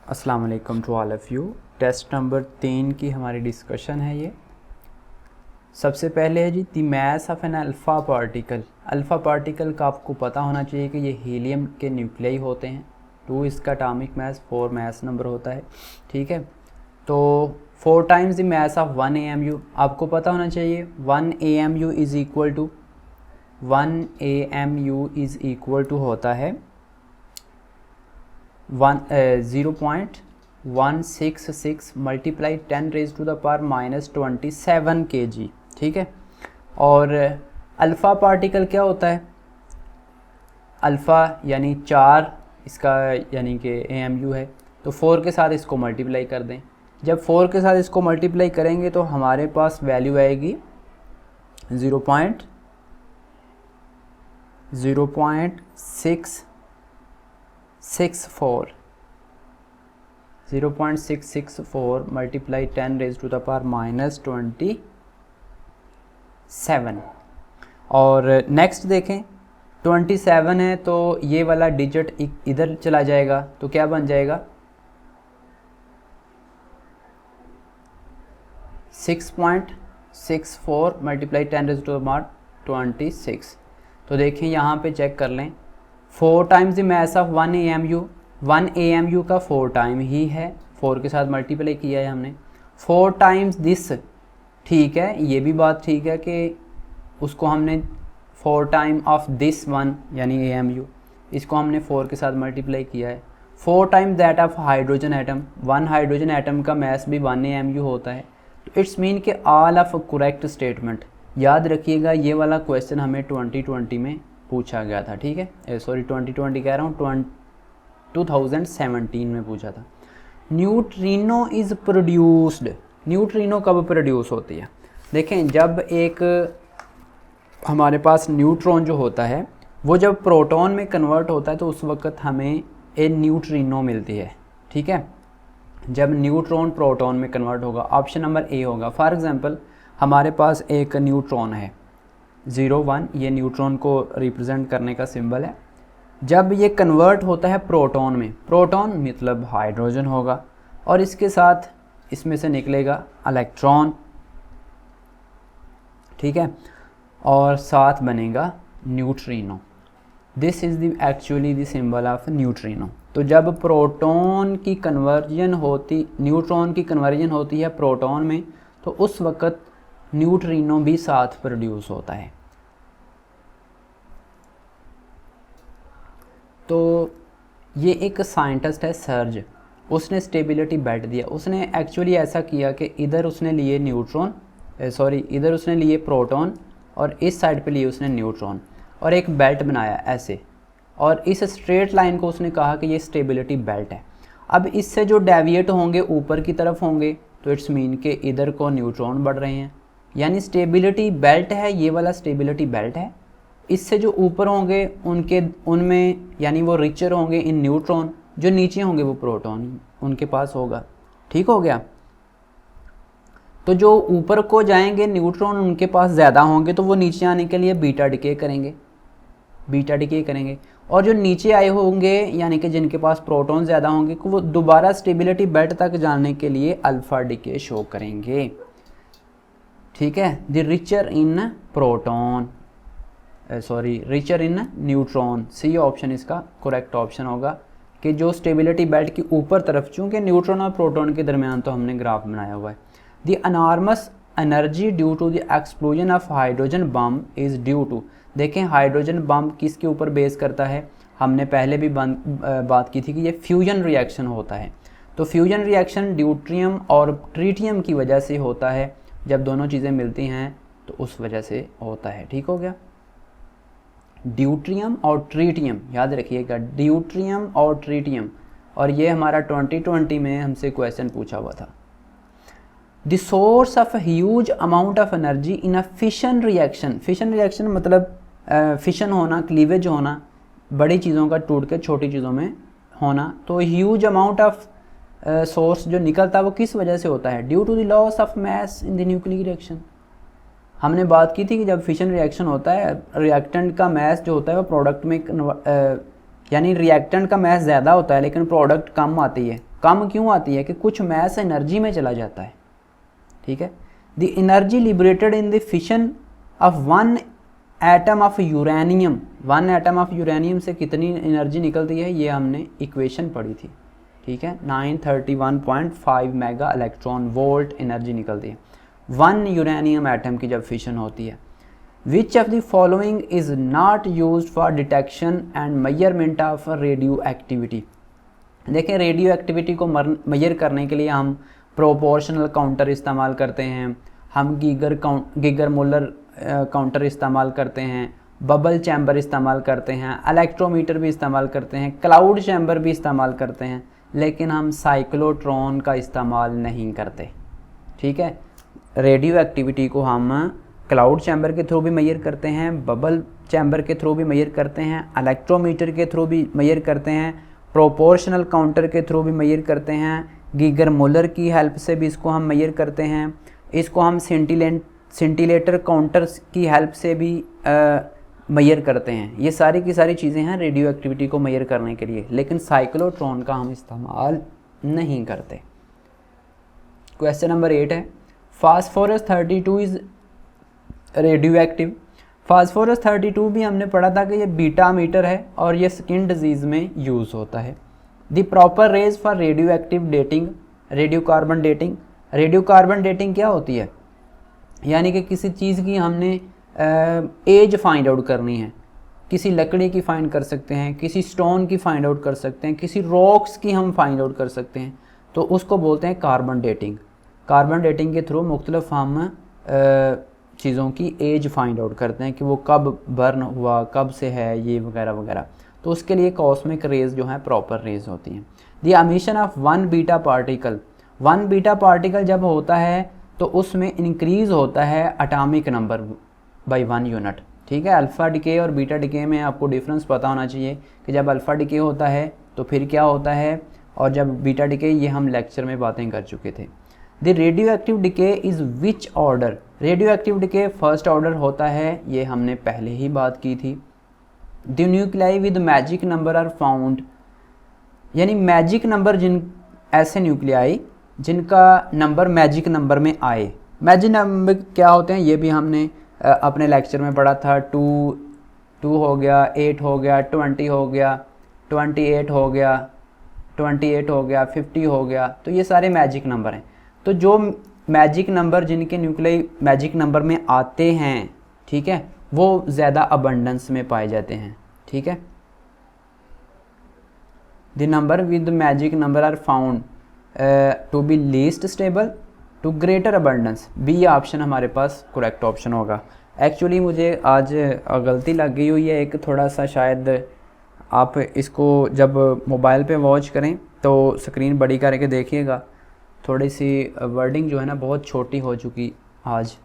अस्सलाम वालेकुम to all of you. Test number 3 की हमारी डिस्कशन है ये। सबसे पहले है जी the mass of an alpha particle. Alpha particle का आपको पता होना चाहिए कि ये हीलियम के न्यूक्लियाई होते हैं। 2 इसका एटॉमिक मास, 4 मास नंबर होता है। ठीक है, तो 4 times the mass of 1 AMU आपको पता होना चाहिए। 1 AMU is equal to 1 AMU is equal to होता है 0.166 multiply 10 raise to the power -27 kg। ठीक है, और अल्फ़ा पार्टिकल क्या होता है? अल्फ़ा यानी 4 इसका यानी कि AMU है, तो 4 के साथ इसको मल्टीप्लाई कर दें। जब 4 के साथ इसको मल्टीप्लाई करेंगे तो हमारे पास वैल्यू आएगी 0.664 multiply 10 raise to the power -27। और नेक्स्ट देखें, 27 है तो ये वाला डिजिट इधर चला जाएगा, तो क्या बन जाएगा 6.64 multiply 10 raise to the power 26। तो देखें यहाँ पे चेक कर लें, 4 times the mass of 1 AMU। 1 AMU का 4 टाइम ही है, 4 के साथ मल्टीप्लाई किया है हमने। 4 टाइम्स दिस, ठीक है, ये भी बात ठीक है कि उसको हमने 4 टाइम ऑफ दिस 1 यानी AMU, इसको हमने 4 के साथ मल्टीप्लाई किया है। 4 time that of hydrogen atom, 1 hydrogen atom का मास भी 1 AMU होता है। तो इट्स मीन कि ऑल ऑफ करेक्ट स्टेटमेंट। याद रखिएगा ये वाला क्वेश्चन हमें 2020 में पूछा गया था। ठीक है, सॉरी 2020 कह रहा हूँ, 2017 में पूछा था। Neutrino is produced. न्यूट्रिनो कब प्रोड्यूस होती है? देखें, जब एक हमारे पास न्यूट्रॉन जो होता है वो जब प्रोटॉन में कन्वर्ट होता है तो उस वक्त हमें एक न्यूट्रिनो मिलती है। ठीक है, जब न्यूट्रॉन प्रोटॉन में कन्वर्ट होगा, ऑप्शन नंबर ए होगा। फॉर एग्जांपल हमारे पास एक न्यूट्रॉन है 01, ये न्यूट्रॉन को रिप्रेजेंट करने का सिंबल है। जब ये कन्वर्ट होता है प्रोटॉन में, प्रोटॉन मतलब हाइड्रोजन होगा और इसके साथ इसमें से निकलेगा इलेक्ट्रॉन। ठीक है, और साथ बनेगा neutrino. This is the actually the symbol of neutrino. तो जब प्रोटॉन की कन्वर्जन होती, न्यूट्रॉन की कन्वर्जन होती है प्रोटॉन में, तो उस वक़्त न्यूट्रिनो भी साथ प्रोड्यूस होता है। तो ये एक साइंटिस्ट है सर्ज, उसने स्टेबिलिटी बेल्ट दिया। उसने एक्चुअली ऐसा किया कि इधर उसने लिए न्यूट्रॉन, इधर उसने लिए प्रोटॉन और इस साइड पे लिए उसने न्यूट्रॉन और एक बेल्ट बनाया ऐसे, और इस स्ट्रेट लाइन को उसने कहा कि ये स्टेबिलिटी बेल्ट है। अब इससे जो डेविएट होंगे ऊपर की तरफ होंगे, तो इट्स मीन के इधर को न्यूट्रॉन बढ़ रहे हैं, यानी स्टेबिलिटी बेल्ट है, ये वाला स्टेबिलिटी बेल्ट है। इससे जो ऊपर होंगे उनमें यानी वो रिचर होंगे इन न्यूट्रॉन, जो नीचे होंगे वो प्रोटॉन उनके पास होगा। ठीक हो गया। तो जो ऊपर को जाएंगे न्यूट्रॉन उनके पास ज़्यादा होंगे, तो वो नीचे आने के लिए बीटा डिके करेंगे, और जो नीचे आए होंगे यानी कि जिनके पास प्रोटॉन ज़्यादा होंगे, वो दोबारा स्टेबिलिटी बेल्ट तक जाने के लिए अल्फ़ा डिके शो करेंगे। ठीक है, the richer in proton, richer in neutron. C option इसका करेक्ट ऑप्शन होगा कि जो स्टेबिलिटी बेल्ट की ऊपर तरफ, चूँकि न्यूट्रॉन और प्रोटॉन के दरमियान तो हमने ग्राफ बनाया हुआ है। The enormous energy due to the explosion of hydrogen bomb is due to. देखें, हाइड्रोजन बम किसके ऊपर बेस करता है? हमने पहले भी बात की थी कि ये फ्यूजन रिएक्शन होता है। तो फ्यूजन रिएक्शन ड्यूट्रियम और ट्रीटियम की वजह से होता है। जब दोनों चीज़ें मिलती हैं तो उस वजह से होता है। ठीक हो गया, ड्यूट्रियम और ट्रीटियम, याद रखिएगा, ड्यूट्रियम और ट्रीटियम। और ये हमारा 2020 में हमसे क्वेश्चन पूछा हुआ था। The source of huge amount of energy in a fission reaction. Fission reaction मतलब फिशन होना, क्लीवेज होना, बड़ी चीज़ों का टूट के छोटी चीज़ों में होना। तो ह्यूज अमाउंट ऑफ सोर्स जो निकलता है वो किस वजह से होता है? Due to the loss of mass in the nuclear reaction. हमने बात की थी कि जब फिशन रिएक्शन होता है, रिएक्टेंट का मास जो होता है वो प्रोडक्ट में यानी रिएक्टेंट का मास ज़्यादा होता है लेकिन प्रोडक्ट कम आती है, कम क्यों आती है कि कुछ मैस एनर्जी में चला जाता है, ठीक है। The energy liberated in the fission of one atom of uranium, one atom of uranium से कितनी एनर्जी निकलती है, ये हमने इक्वेशन पढ़ी थी, ठीक है। 931.5 मेगा इलेक्ट्रॉन वोल्ट एनर्जी निकलती है वन यूरेनियम एटम की जब फिशन होती है। Which of the following is not used for detection and measurement of radio activity. देखें, रेडियो एक्टिविटी को मेजर करने के लिए हम प्रोपोर्शनल काउंटर इस्तेमाल करते हैं, हम गीगर मुलर काउंटर इस्तेमाल करते हैं, बबल चैम्बर इस्तेमाल करते हैं, इलेक्ट्रोमीटर भी इस्तेमाल करते हैं, क्लाउड चैम्बर भी इस्तेमाल करते हैं, लेकिन हम साइक्लोट्रॉन का इस्तेमाल नहीं करते, ठीक है। रेडियो एक्टिविटी को हम क्लाउड चैम्बर के थ्रू भी मेजर करते हैं, बबल चैम्बर के थ्रू भी मेजर करते हैं, इलेक्ट्रोमीटर के थ्रू भी मेजर करते हैं, प्रोपोर्शनल काउंटर के थ्रू भी मेजर करते हैं, गीगर मुलर की हेल्प से भी इसको हम मेजर करते हैं, इसको हम सेंटीलेटर काउंटर की हेल्प से भी मेजर करते हैं। ये सारी की सारी चीज़ें हैं रेडियो एक्टिविटी को मेजर करने के लिए, लेकिन साइक्लोट्रॉन का हम इस्तेमाल नहीं करते। क्वेश्चन नंबर 8 है, phosphorus 32 is radio active. Phosphorus 32 भी हमने पढ़ा था कि ये बीटा मीटर है और ये स्किन डिजीज़ में यूज़ होता है। The proper rays for radioactive dating, radiocarbon dating. Radiocarbon dating क्या होती है, यानी कि किसी चीज़ की हमने एज फाइंड आउट करनी है, किसी लकड़ी की फाइंड कर सकते हैं, किसी स्टोन की फाइंड आउट कर सकते हैं, किसी रॉक्स की हम फाइंड आउट कर सकते हैं, तो उसको बोलते हैं कार्बन डेटिंग। कार्बन डेटिंग के थ्रू मुख्तलिफ हम चीज़ों की एज फाइंड आउट करते हैं कि वो कब बर्न हुआ, कब से है, ये वगैरह वगैरह। तो उसके लिए कॉस्मिक रेज जो है प्रॉपर रेज होती हैं। The emission of one beta particle, one beta particle जब होता है तो उसमें इंक्रीज़ होता है एटॉमिक नंबर बाय 1 यूनिट, ठीक है। अल्फ़ा डिके और बीटा डिके में आपको डिफरेंस पता होना चाहिए कि जब अल्फ़ा डिके होता है तो फिर क्या होता है, और जब बीटा डिके, ये हम लेक्चर में बातें कर चुके थे। The radioactive decay is which order. Radioactive decay first order होता है, ये हमने पहले ही बात की थी। The nuclei with magic number are found, यानी मैजिक नंबर ऐसे न्यूक्लियाई जिनका नंबर मैजिक नंबर में आए। मैजिक नंबर क्या होते हैं, ये भी हमने अपने लेक्चर में पढ़ा था। 2 हो गया, 8 हो गया, 20 हो गया, 28 हो गया, 28 हो गया, 50 हो गया, तो ये सारे मैजिक नंबर हैं। तो जो मैजिक नंबर जिनके न्यूक्लियाई मैजिक नंबर में आते हैं, ठीक है, वो ज़्यादा अबंडेंस में पाए जाते हैं, ठीक है। The number with magic number are found to be least stable to greater abundance. B option हमारे पास करेक्ट ऑप्शन होगा। एक्चुअली मुझे आज गलती लग गई हुई है एक, थोड़ा सा शायद आप इसको जब मोबाइल पे वॉच करें तो स्क्रीन बड़ी करके देखिएगा, थोड़ी सी वर्डिंग जो है ना बहुत छोटी हो चुकी आज।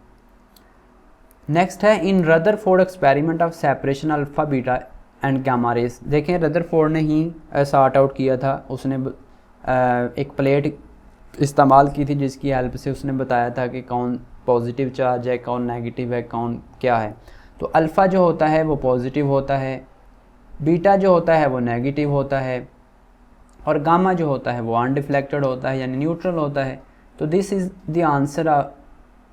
नेक्स्ट है, in Rutherford experiment of separation alpha beta and gamma rays. देखें, रदरफोर्ड ने ही सॉर्ट आउट किया था, उसने एक प्लेट इस्तेमाल की थी जिसकी हेल्प से उसने बताया था कि कौन पॉजिटिव चार्ज है, कौन नेगेटिव है, कौन क्या है। तो अल्फ़ा जो होता है वो पॉजिटिव होता है, बीटा जो होता है वो नेगेटिव होता है, और गामा जो होता है वो अनडिफ्लेक्टेड होता है, यानी न्यूट्रल होता है। तो this is the answer,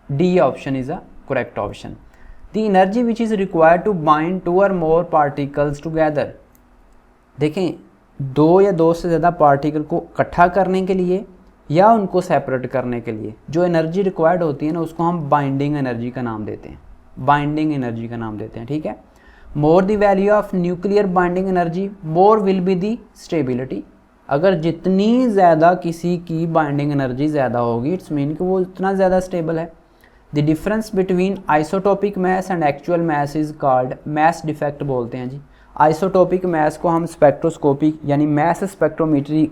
D option is a correct option. The energy which is required to bind 2 और मोर पार्टिकल्स टुगेदर। देखें, 2 या 2 से ज़्यादा पार्टिकल को इकट्ठा करने के लिए या उनको सेपरेट करने के लिए जो एनर्जी रिक्वायर्ड होती है ना, उसको हम बाइंडिंग एनर्जी का नाम देते हैं, बाइंडिंग एनर्जी का नाम देते हैं, ठीक है। More the value of nuclear binding energy more will be the stability. अगर जितनी ज़्यादा किसी की बाइंडिंग एनर्जी ज़्यादा होगी, इट्स मीन कि वो उतना ज़्यादा स्टेबल है। The difference between isotopic mass and actual mass is called mass defect बोलते हैं जी। आइसोटोपिक मैस को हम स्पेक्ट्रोस्कोपिक यानी मैस स्पेक्ट्रोमीट्री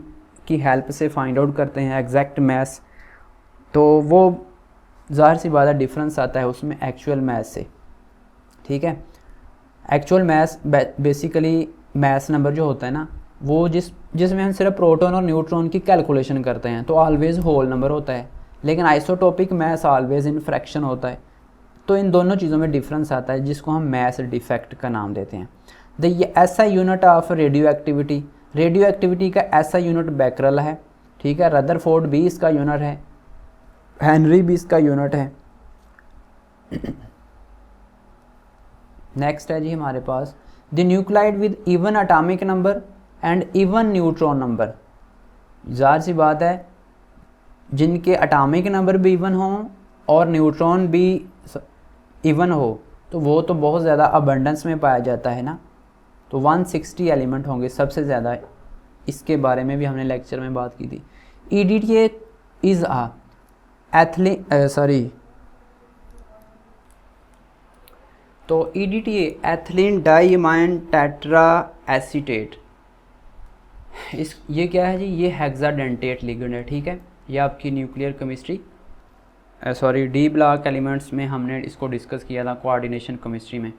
की हेल्प से फाइंड आउट करते हैं एग्जैक्ट मैस, तो वो ज़ाहिर सी बात है डिफरेंस आता है उसमें एक्चुअल मैस से, ठीक है। Actual mass basically mass number जो होता है ना, वो जिसमें हम सिर्फ प्रोटॉन और न्यूट्रॉन की कैलकुलेशन करते हैं तो ऑलवेज़ होल नंबर होता है, लेकिन isotopic mass always in fraction होता है। तो इन दोनों चीज़ों में डिफरेंस आता है जिसको हम मैस डिफेक्ट का नाम देते हैं। द ऐसा unit of radio activity, radio activity का ऐसा यूनिट बैकरल है, ठीक है। रदरफोर्ड भी इसका यूनिट है, हेनरी भी इसका यूनिट है। नेक्स्ट है जी हमारे पास the nuclide with even atomic number and even neutron number. ज़ाहिर सी बात है, जिनके अटामिक नंबर भी इवन हों और न्यूट्रॉन भी इवन हो तो वो तो बहुत ज़्यादा अबंडेंस में पाया जाता है ना। तो 160 एलिमेंट होंगे सबसे ज़्यादा, इसके बारे में भी हमने लेक्चर में बात की थी। EDTA इज़ आ तो EDTA ethylene diamine tetra acetate, ये क्या है जी, ये हेक्साडेंटेट लिगेंड है, ठीक है। ये आपकी nuclear chemistry D block elements में हमने इसको डिस्कस किया था कोऑर्डिनेशन केमिस्ट्री में।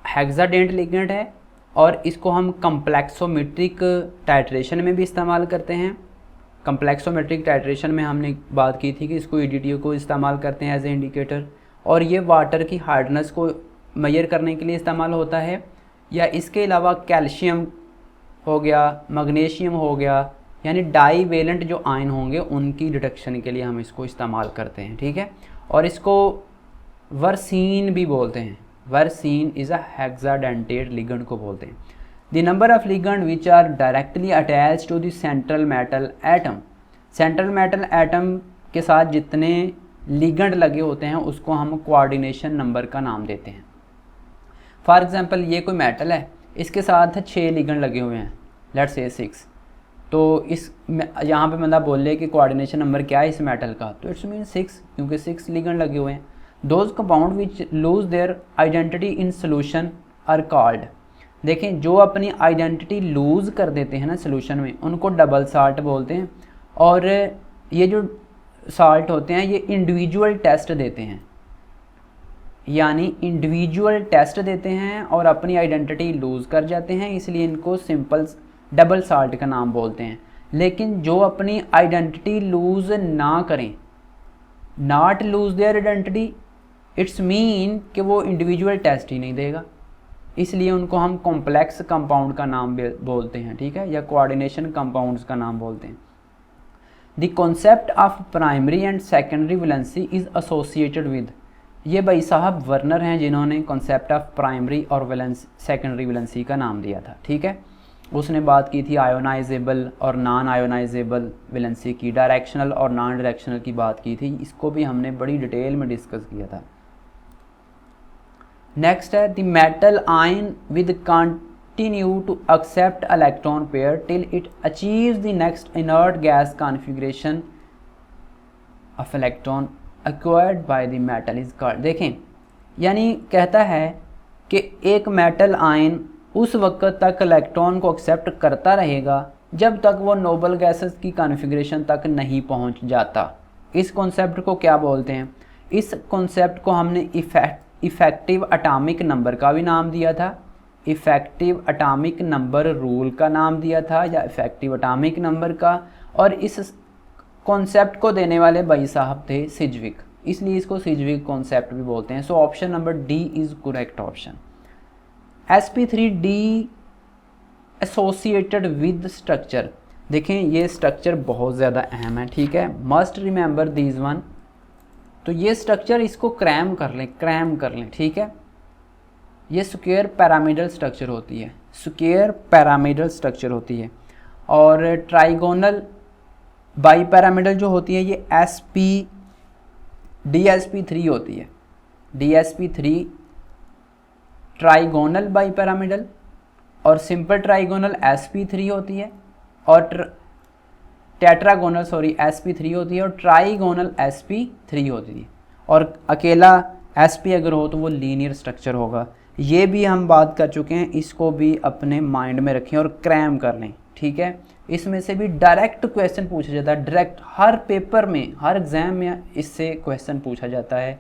हेक्साडेंट लिगेंड है और इसको हम कम्प्लेक्सोमेट्रिक टाइट्रेशन में भी इस्तेमाल करते हैं। कम्प्लेक्सोमेट्रिक टाइट्रेशन में हमने बात की थी कि इसको EDTA को इस्तेमाल करते हैं एज ए इंडिकेटर, और ये वाटर की हार्डनेस को मेजर करने के लिए इस्तेमाल होता है। या इसके अलावा कैल्शियम हो गया, मैग्नीशियम हो गया, यानी डाई वेलेंट जो आयन होंगे उनकी डिटेक्शन के लिए हम इसको इस्तेमाल करते हैं, ठीक है। और इसको वर्सीन भी बोलते हैं, versene is a hexadentate ligand को बोलते हैं। The number of ligand which are directly attach to the central metal atom, central metal atom के साथ जितने लिगेंड लगे होते हैं उसको हम कोऑर्डिनेशन नंबर का नाम देते हैं। फॉर एग्जांपल ये कोई मेटल है, इसके साथ 6 लिगेंड लगे हुए हैं, लेट्स से 6, तो इस यहाँ पे बंदा बोले कि कोऑर्डिनेशन नंबर क्या है इस मेटल का, तो इट्स मीन 6, क्योंकि 6 लिगेंड लगे हुए हैं। Those compound which lose their identity in solution are called, देखें जो अपनी आइडेंटिटी लूज़ कर देते हैं ना सोल्यूशन में, उनको डबल साल्ट बोलते हैं। और ये जो साल्ट होते हैं ये इंडिविजुअल टेस्ट देते हैं, यानी इंडिविजुअल टेस्ट देते हैं और अपनी आइडेंटिटी लूज़ कर जाते हैं, इसलिए इनको सिंपल डबल साल्ट का नाम बोलते हैं। लेकिन जो अपनी आइडेंटिटी लूज़ ना करें, not lose their identity, it's mean कि वो इंडिविजुअल टेस्ट ही नहीं देगा, इसलिए उनको हम कॉम्प्लेक्स कंपाउंड का नाम बोलते हैं, ठीक है, या कोऑर्डिनेशन कंपाउंड्स का नाम बोलते हैं। The concept of primary and secondary valency is associated with, ये भाई साहब वर्नर हैं जिन्होंने कॉन्सेप्ट ऑफ प्राइमरी और सेकेंडरी वैलेंसी का नाम दिया था, ठीक है। उसने बात की थी आयोनाइजेबल और नॉन आयोनाइजेबल वैलेंसी की, डायरेक्शनल और नॉन डायरेक्शनल की बात की थी, इसको भी हमने बड़ी डिटेल में डिस्कस किया था। नेक्स्ट है the metal ion with continue to accept electron pair till it achieves the next inert gas configuration of electron acquired by the metal is called. देखें, यानी कहता है कि एक मेटल आयन उस वक्त तक इलेक्ट्रॉन को एक्सेप्ट करता रहेगा जब तक वो नोबल गैसेस की कॉन्फ़िगरेशन तक नहीं पहुंच जाता। इस कॉन्सेप्ट को क्या बोलते हैं? इस कॉन्सेप्ट को हमने इफ़ेक्टिव एटॉमिक नंबर का भी नाम दिया था, इफ़ेक्टिव एटॉमिक नंबर रूल का नाम दिया था, या इफ़ेक्टिव एटॉमिक नंबर का। और इस कॉन्सेप्ट को देने वाले भाई साहब थे सिज्विक, इसलिए इसको सिज्विक कॉन्सेप्ट भी बोलते हैं। सो option number D is correct option. sp3d associated with structure, देखें ये स्ट्रक्चर बहुत ज़्यादा अहम है, ठीक है, मस्ट रिमेंबर दीज वन। तो ये स्ट्रक्चर इसको क्रैम कर लें, ठीक है। ये स्क्वायर पिरामिडल स्ट्रक्चर होती है, स्क्वायर पिरामिडल स्ट्रक्चर होती है। और ट्राइगोनल बाई पिरामिडल जो होती है ये DSP3 होती है, DSP3 ट्राइगोनल बाई पिरामिडल, और सिंपल ट्राइगोनल sp3 होती है, और टेट्रागोनल sp3 होती है, और ट्राइगोनल sp3 होती है। और अकेला sp अगर हो तो वो लीनियर स्ट्रक्चर होगा। ये भी हम बात कर चुके हैं, इसको भी अपने माइंड में रखें और क्रैम कर लें, ठीक है। इसमें से भी डायरेक्ट क्वेश्चन पूछा जाता है, डायरेक्ट हर पेपर में, हर एग्जाम में इससे क्वेश्चन पूछा जाता है।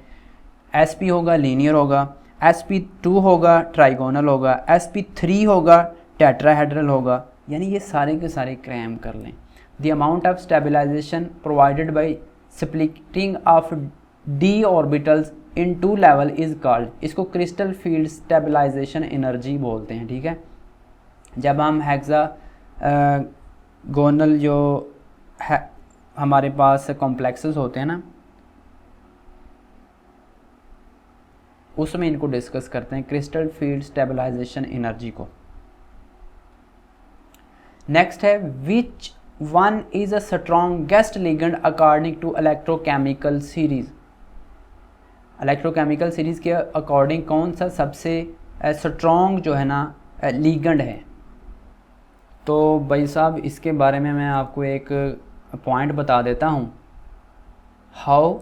sp होगा लीनियर होगा, sp2 होगा ट्राइगोनल होगा, sp3 होगा टेट्राहेड्रल होगा, यानी ये सारे के सारे क्रैम कर लें। The amount of stabilization provided by splitting of d orbitals in 2 level is called, इसको क्रिस्टल फील्ड स्टेबलाइजेशन एनर्जी बोलते हैं, ठीक है। जब हम हेक्सागोनल जो है हमारे पास कॉम्प्लेक्सेस होते हैं ना, उसमें इनको डिस्कस करते हैं, क्रिस्टल फील्ड स्टेबलाइजेशन एनर्जी को। नेक्स्ट है which one is a strongest ligand according to electrochemical series. Electrochemical series के अकॉर्डिंग कौन सा सबसे स्ट्रॉन्ग जो है ना लिगेंड है। तो भाई साहब इसके बारे में मैं आपको एक पॉइंट बता देता हूँ। हाउ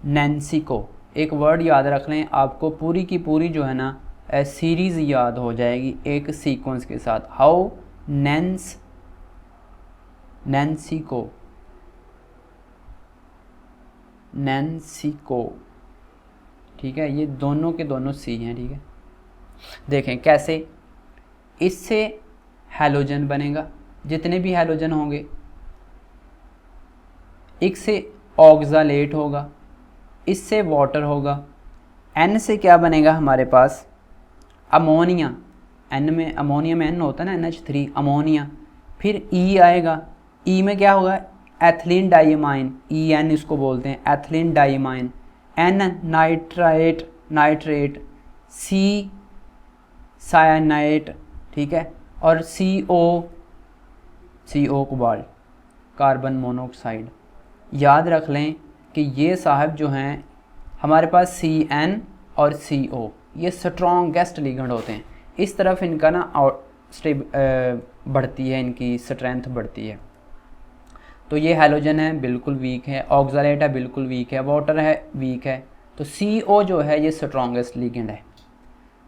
नैन्सी को एक वर्ड याद रख लें, आपको पूरी की पूरी जो है ना सीरीज़ याद हो जाएगी एक सीक्वेंस के साथ। हाउ नैन्सी को, ठीक है, ये दोनों के दोनों सी हैं, ठीक है। देखें कैसे, इससे हैलोजन बनेगा, जितने भी हैलोजन होंगे, एक से ऑक्सालेट होगा, इससे वाटर होगा, N से क्या बनेगा हमारे पास अमोनिया, N में अमोनिया में N होता है ना NH3 अमोनिया, फिर E आएगा, E में क्या होगा एथिलीन डाइमाइन, EN इसको बोलते हैं ethylene diamine, N nitrate, C सायानाइट, ठीक है, और CO कोबाल्ट कार्बन मोनोऑक्साइड। याद रख लें कि ये साहब जो हैं हमारे पास CN और CO ये स्ट्रॉन्गेस्ट लिगेंड होते हैं। इस तरफ इनका ना बढ़ती है, इनकी स्ट्रेंथ बढ़ती है। तो ये हैलोजन है बिल्कुल वीक है, ऑक्सालेट है बिल्कुल वीक है, वाटर है वीक है, तो CO जो है ये स्ट्रॉन्गेस्ट लिगेंड है।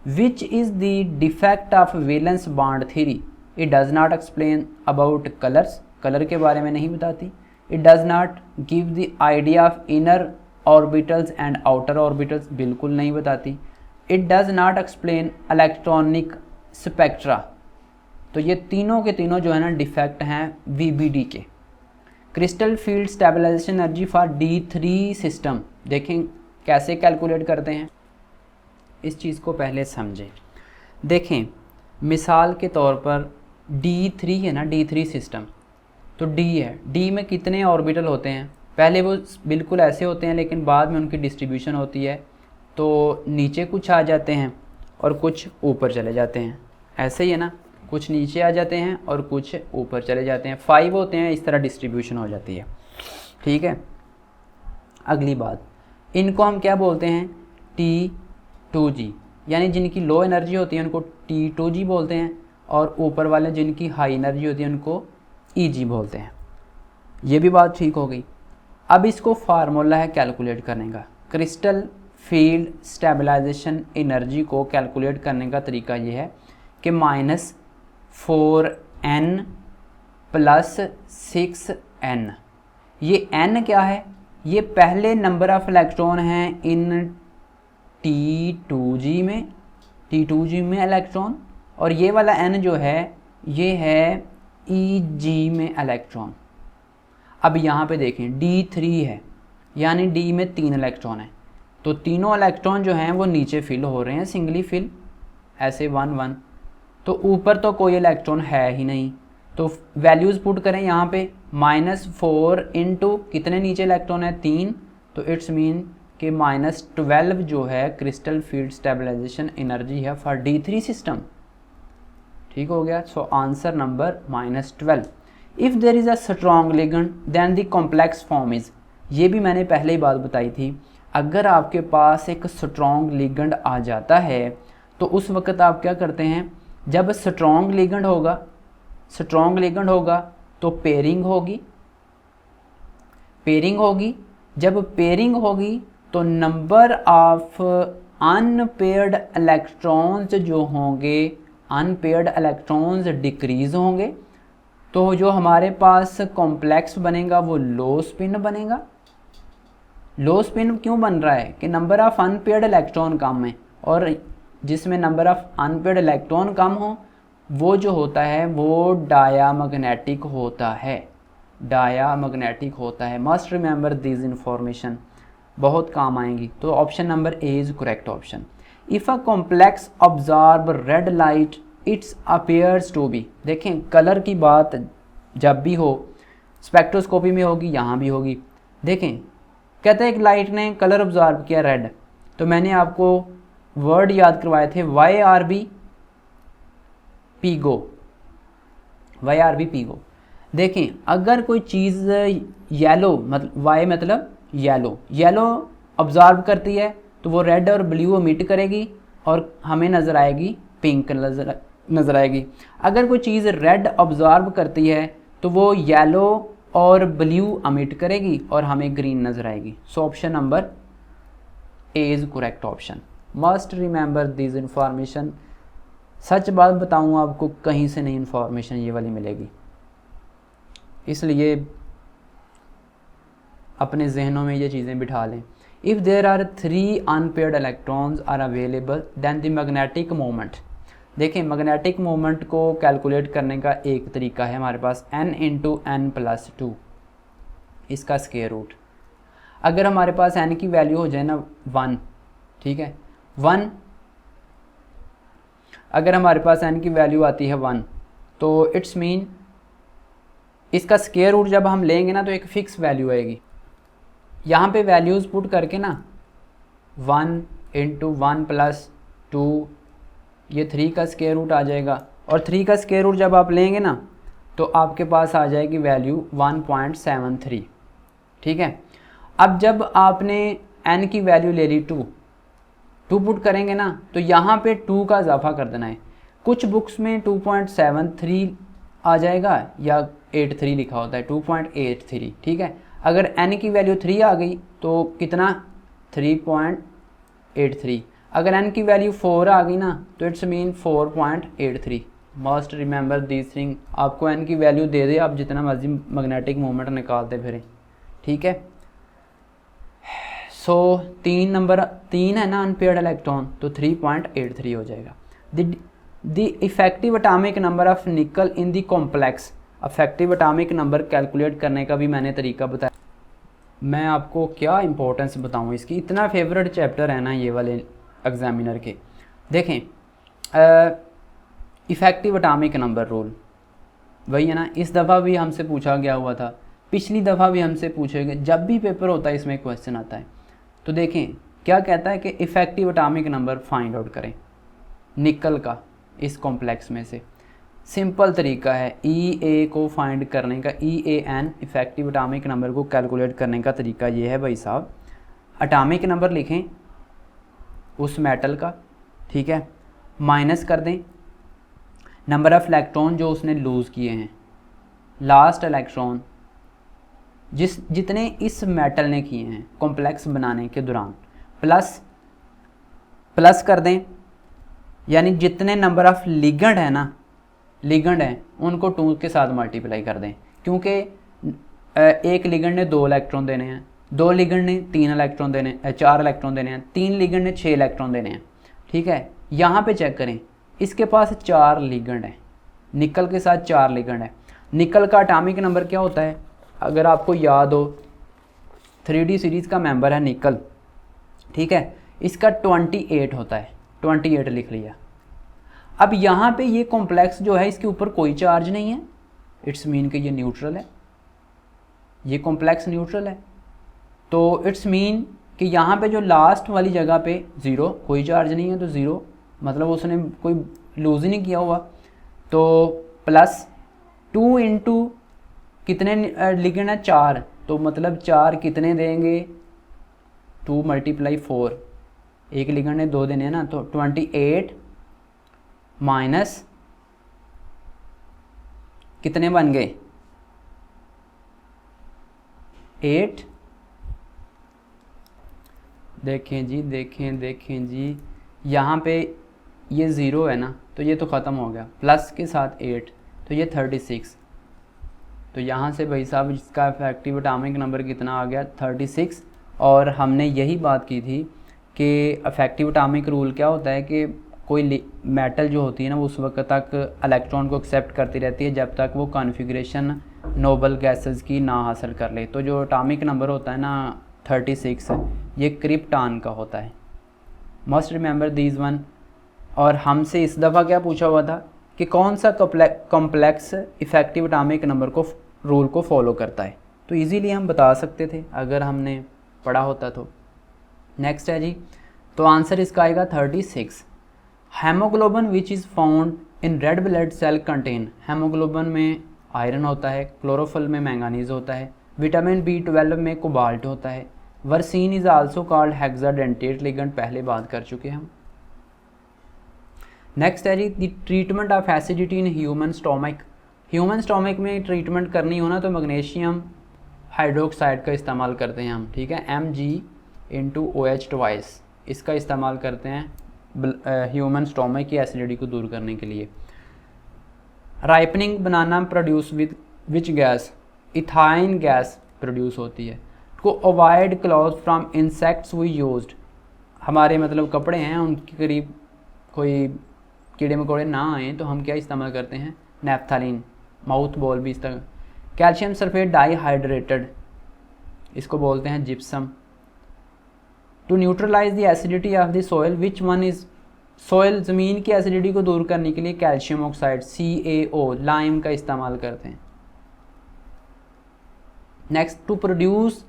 Which is the defect of valence bond theory, it does not explain about colours, colour के बारे में नहीं बताती। It does not give the idea of inner orbitals and outer orbitals, बिल्कुल नहीं बताती। It does not explain electronic spectra. तो ये तीनों के तीनों जो है ना डिफेक्ट हैं VBD के। Crystal field stabilization energy for D3 system, देखें कैसे कैलकुलेट करते हैं, इस चीज़ को पहले समझें। देखें मिसाल के तौर पर D3 है ना, D3 सिस्टम, तो D है, D में कितने ऑर्बिटल होते हैं, पहले वो बिल्कुल ऐसे होते हैं लेकिन बाद में उनकी डिस्ट्रीब्यूशन होती है, तो नीचे कुछ आ जाते हैं और कुछ ऊपर चले जाते हैं, ऐसे ही है ना, कुछ नीचे आ जाते हैं और कुछ ऊपर चले जाते हैं, 5 होते हैं, इस तरह डिस्ट्रीब्यूशन हो जाती है, ठीक है। अगली बात, इनको हम क्या बोलते हैं T2G, यानी जिनकी लो एनर्जी होती है उनको T2G बोलते हैं, और ऊपर वाले जिनकी हाई एनर्जी होती है उनको EG बोलते हैं। ये भी बात ठीक हो गई। अब इसको फार्मूला है कैलकुलेट करने का, क्रिस्टल फील्ड स्टेबलाइजेशन एनर्जी को कैलकुलेट करने का तरीका ये है कि -4n + 6n, ये n क्या है, ये पहले नंबर ऑफ इलेक्ट्रॉन हैं इन T2G में इलेक्ट्रॉन, और ये वाला n जो है ये है EG में इलेक्ट्रॉन। अब यहाँ पे देखें D3 है, यानी D में 3 इलेक्ट्रॉन है, तो तीनों इलेक्ट्रॉन जो हैं वो नीचे फिल हो रहे हैं, सिंगली फिल, ऐसे 1 1, तो ऊपर तो कोई इलेक्ट्रॉन है ही नहीं, तो वैल्यूज़ पुट करें यहाँ पे -4 इंटू कितने नीचे इलेक्ट्रॉन है 3, तो इट्स मीन कि -12 जो है क्रिस्टल फील्ड स्टेबलाइजेशन एनर्जी है फॉर D3 सिस्टम, ठीक हो गया। So answer number -12। If there is a strong ligand then the complex form is, ये भी मैंने पहले ही बात बताई थी, अगर आपके पास एक स्ट्रॉन्ग लिगेंड आ जाता है तो उस वक्त आप क्या करते हैं, जब स्ट्रॉन्ग लिगेंड होगा तो पेयरिंग होगी, जब पेयरिंग होगी तो नंबर ऑफ अनपेयर्ड इलेक्ट्रॉन्स जो होंगे, अनपेयर्ड इलेक्ट्रॉन्स डिक्रीज होंगे, तो जो हमारे पास कॉम्प्लेक्स बनेगा वो लो स्पिन बनेगा। लो स्पिन क्यों बन रहा है कि नंबर ऑफ अनपेयर्ड इलेक्ट्रॉन कम है, और जिसमें नंबर ऑफ अनपेयर्ड इलेक्ट्रॉन कम हो वो जो होता है वो डायामैग्नेटिक होता है। मस्ट रिमेंबर दिस इंफॉर्मेशन, बहुत काम आएंगी। तो option number A is correct option. If a complex observe red light it's appears to be, देखें कलर की बात जब भी हो, स्पेक्ट्रोस्कोपी में होगी, यहाँ भी होगी। देखें, कहते हैं एक लाइट ने कलर ऑब्जॉर्व किया रेड, तो मैंने आपको वर्ड याद करवाए थे YRB पीगो, YRB पीगो। देखें, अगर कोई चीज़ येलो, मतलब वाई मतलब येलो ऑब्जॉर्व करती है तो वो रेड और ब्लू एमिट करेगी और हमें नज़र आएगी पिंक नज़र आएगी। अगर कोई चीज़ रेड ऑब्जॉर्व करती है तो वो येलो और ब्लू एमिट करेगी और हमें ग्रीन नज़र आएगी। So option number A is correct option. Must remember this information. सच बात बताऊँ आपको, कहीं से नहीं इंफॉर्मेशन ये वाली मिलेगी, इसलिए अपने जहनों में ये चीज़ें बिठा लें। If there are 3 unpaired electrons are available then the magnetic moment. देखें, मैग्नेटिक मोमेंट को कैलकुलेट करने का एक तरीका है हमारे पास, n × n+2, इसका स्क्वायर रूट। अगर हमारे पास n की वैल्यू हो जाए ना 1, ठीक है, 1, अगर हमारे पास n की वैल्यू आती है 1, तो इट्स मीन इसका स्क्वायर रूट जब हम लेंगे ना तो एक फ़िक्स वैल्यू आएगी। यहाँ पे वैल्यूज़ पुट करके ना 1 × 1+2, ये 3 का स्क्वायर रूट आ जाएगा, और 3 का स्क्वायर रूट जब आप लेंगे ना तो आपके पास आ जाएगी वैल्यू 1.73, ठीक है। अब जब आपने n की वैल्यू ले ली 2 पुट करेंगे ना तो यहाँ पे 2 का इजाफा कर देना है। कुछ बुक्स में 2.73 आ जाएगा या 83 लिखा होता है, 2.83, ठीक है। अगर n की वैल्यू 3 आ गई तो कितना, 3.83। अगर n की वैल्यू 4 आ गई ना तो it's mean 4.83। Must remember this thing. आपको n की वैल्यू दे दे, आप जितना मर्जी मैग्नेटिक मोमेंट निकालते फिरें, ठीक है। सो 3 है ना अनपेयर्ड इलेक्ट्रॉन, तो 3.83 हो जाएगा। The effective atomic number of निकल in the complex. Effective atomic number calculate करने का भी मैंने तरीका बताया। मैं आपको क्या इंपॉर्टेंस बताऊं इसकी, इतना फेवरेट चैप्टर है ना ये वाले एग्जामिनर के। देखें, इफेक्टिव एटॉमिक नंबर रूल वही है ना, इस दफ़ा भी हमसे पूछा गया हुआ था, पिछली दफ़ा भी हमसे पूछेगा, जब भी पेपर होता है इसमें क्वेश्चन आता है। तो देखें क्या कहता है कि effective atomic number find out करें निकल का इस कॉम्प्लेक्स में से। सिंपल तरीका है EA को फाइंड करने का, EAN इफ़ेक्टिव एटॉमिक नंबर को कैलकुलेट करने का तरीका ये है भाई साहब। एटॉमिक नंबर लिखें उस मेटल का, ठीक है, माइनस कर दें नंबर ऑफ़ इलेक्ट्रॉन जो उसने लूज़ किए हैं, लास्ट इलेक्ट्रॉन जितने इस मेटल ने किए हैं कॉम्प्लेक्स बनाने के दौरान, प्लस कर दें, यानी जितने नंबर ऑफ़ लिगेंड है ना, लिगेंड हैं उनको 2 के साथ मल्टीप्लाई कर दें, क्योंकि एक लिगेंड ने 2 इलेक्ट्रॉन देने हैं, 2 लिगेंड ने 3 इलेक्ट्रॉन देने, 4 इलेक्ट्रॉन देने हैं, 3 लिगेंड ने 6 इलेक्ट्रॉन देने हैं, ठीक है। यहाँ पे चेक करें, इसके पास 4 लिगेंड है, निकल के साथ 4 लिगेंड है। निकल का एटॉमिक नंबर क्या होता है, अगर आपको याद हो 3D सीरीज़ का मेंबर है निकल, ठीक है, इसका 28 होता है, 28 लिख लिया। अब यहाँ पे ये कॉम्प्लेक्स जो है इसके ऊपर कोई चार्ज नहीं है, इट्स मीन कि ये न्यूट्रल है, ये कॉम्प्लेक्स न्यूट्रल है। तो इट्स मीन कि यहाँ पे जो लास्ट वाली जगह पे 0, कोई चार्ज नहीं है, तो 0 मतलब उसने कोई लूज ही नहीं किया हुआ। तो प्लस 2 इंटू कितने लिगेंड है, 4, तो मतलब 4 कितने देंगे, 2 × 4, एक लिगेंड ने 2 देने हैं ना, तो 28 माइनस कितने बन गए 8। देखें जी यहाँ पे ये 0 है ना, तो ये तो ख़त्म हो गया, प्लस के साथ 8, तो ये 36। तो यहाँ से भाई साहब इसका इफेक्टिव एटॉमिक नंबर कितना आ गया, 36। और हमने यही बात की थी कि इफेक्टिव एटॉमिक रूल क्या होता है कि कोई मेटल जो होती है ना वो उस वक्त तक इलेक्ट्रॉन को एक्सेप्ट करती रहती है जब तक वो कॉन्फ़िगरेशन नोबल गैसेस की ना हासिल कर ले। तो जो एटॉमिक नंबर होता है ना 36, ये क्रिप्टॉन का होता है। Must remember these one. और हमसे इस दफ़ा क्या पूछा हुआ था कि कौन सा कॉम्प्लेक्स इफ़ेक्टिव एटॉमिक नंबर को रूल को फॉलो करता है, तो इजीली हम बता सकते थे अगर हमने पढ़ा होता तो। नेक्स्ट है जी, तो आंसर इसका आएगा 36। Haemoglobin which is found in red blood cell content, haemoglobin में आयरन होता है, क्लोरोफिल में मैंगानीज होता है, विटामिन B12 में कोबाल्ट होता है, versene is also called hexadentate ligand, पहले बात कर चुके हम। नेक्स्ट है जी, the treatment of acidity in human stomach, human stomach में ट्रीटमेंट करनी हो ना तो मैग्नीशियम हाइड्रोक्साइड का इस्तेमाल करते हैं हम, ठीक है, Mg/OH ट्वाइस, इसका इस्तेमाल करते हैं ह्यूमन स्टोमक की एसिडिटी को दूर करने के लिए। Ripening banana produce with which gas, ethyne gas produce होती है। को avoid cloth from insects we used, हमारे मतलब कपड़े हैं उनके करीब कोई कीड़े मकोड़े ना आए तो हम क्या इस्तेमाल करते हैं, नेफ्थलीन, माउथ बॉल भी इस्तेमाल। कैल्शियम सल्फेट डाईहाइड्रेटेड, इसको बोलते हैं gypsum. To neutralize the acidity of the soil which one is, soil ज़मीन की एसिडिटी को दूर करने के लिए कैल्शियम ऑक्साइड CaO लाइम का इस्तेमाल करते हैं। Next, to produce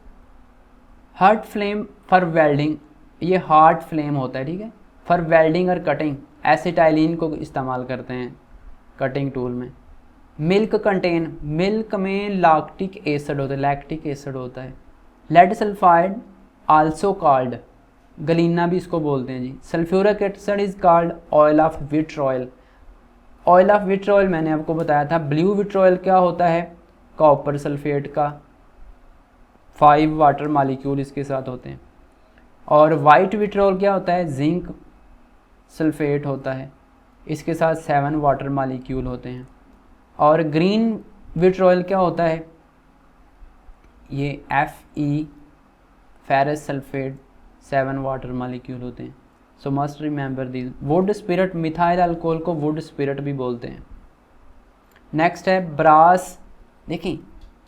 hot flame for welding, ये हॉट फ्लेम होता है, ठीक है, फॉर वेल्डिंग और कटिंग एसिटाइलिन को इस्तेमाल करते हैं कटिंग टूल में। मिल्क कंटेन, मिल्क में लैक्टिक एसिड होता है, लैक्टिक एसिड होता है। Lead sulphide also called, galena भी इसको बोलते हैं जी। Sulphuric acid is called oil of vitriol, oil of vitriol मैंने आपको बताया था। ब्लू विट्रॉयल क्या होता है, कॉपर सल्फेट का 5 वाटर मॉलिक्यूल इसके साथ होते हैं। और वाइट विट्रॉल क्या होता है, जिंक सल्फेट होता है, इसके साथ 7 वाटर मॉलिक्यूल होते हैं। और ग्रीन विट्रॉयल क्या होता है, ये Fe ferrous sulphate 7 water molecule होते हैं। सो must remember this. Would spirit, methyl alcohol को वुड स्पिरिट भी बोलते हैं। नेक्स्ट है ब्रास, देखें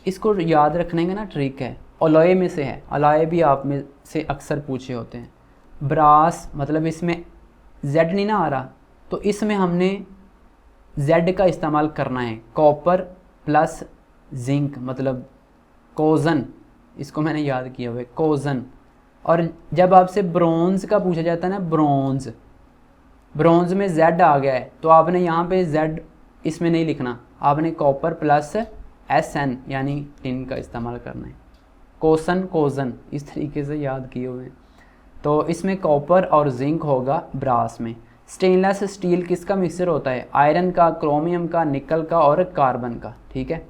इसको याद रखने का ना ट्रिक है, अलॉय में से है, अलॉय भी आप में से अक्सर पूछे होते हैं। ब्रास मतलब इसमें Z नहीं ना आ रहा, तो इसमें हमने Z का इस्तेमाल करना है। कॉपर प्लस जिंक मतलब कोजन, इसको मैंने याद किया हुआ है, कोजन। और जब आपसे ब्रोंज का पूछा जाता है ना, ब्रोंज, ब्रोंज में Z आ गया है तो आपने यहाँ पे Z इसमें नहीं लिखना, आपने कॉपर प्लस SN यानी टिन का इस्तेमाल करना है। कोसन कोजन इस तरीके से याद किए हुए हैं। तो इसमें कॉपर और जिंक होगा ब्रास में। स्टेनलेस स्टील किसका मिक्सचर होता है, आयरन का, क्रोमियम का, निकल का और कार्बन का, ठीक है।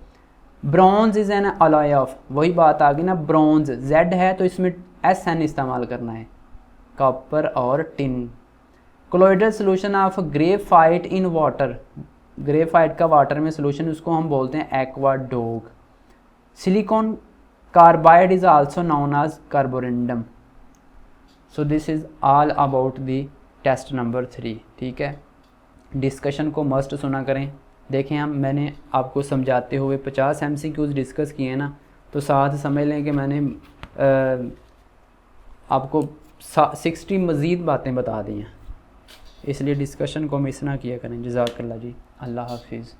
Bronze is an alloy of, वही बात आ गई ना, ब्रॉन्ज Z है तो इसमें SN इस्तेमाल करना है, कॉपर और tin. Colloidal solution of graphite in water, graphite का वाटर में सोल्यूशन उसको हम बोलते हैं aquadag. Silicon carbide is also known as carborundum. So this is all about the test number 3, ठीक है। डिस्कशन को मस्ट सुना करें। देखें मैंने आपको समझाते हुए 50 MCQs डिस्कस किए हैं ना, तो साथ समझ लें कि मैंने आपको 60 मज़ीद बातें बता दी हैं, इसलिए डिस्कशन को मिस ना किया करें। जज़ाकल्लाह जी, अल्लाह हाफिज़।